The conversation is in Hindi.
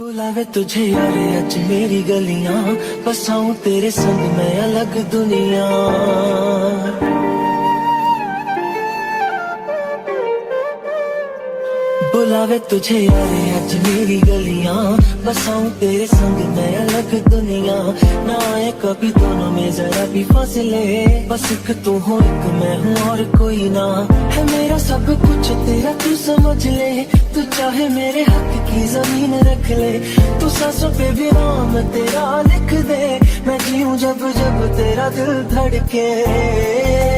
बुलावे तुझे यारे आज मेरी गलियां, बसाऊं तेरे संग मैं अलग दुनिया। बुलावे तुझे यारे आज मेरी गलियां, बसाऊं तेरे संग मैं अलग दुनिया। ना आए कभी दोनों में जरा भी फासले, बस एक तू हो एक मैं हूँ और कोई ना। है मेरा सब कुछ तेरा तू समझ ले, तू चाहे मेरे हक की जमीन रख ले। तू सांसों पे भी नाम तेरा लिख दे, मैं जीऊं जब जब तेरा दिल धड़के।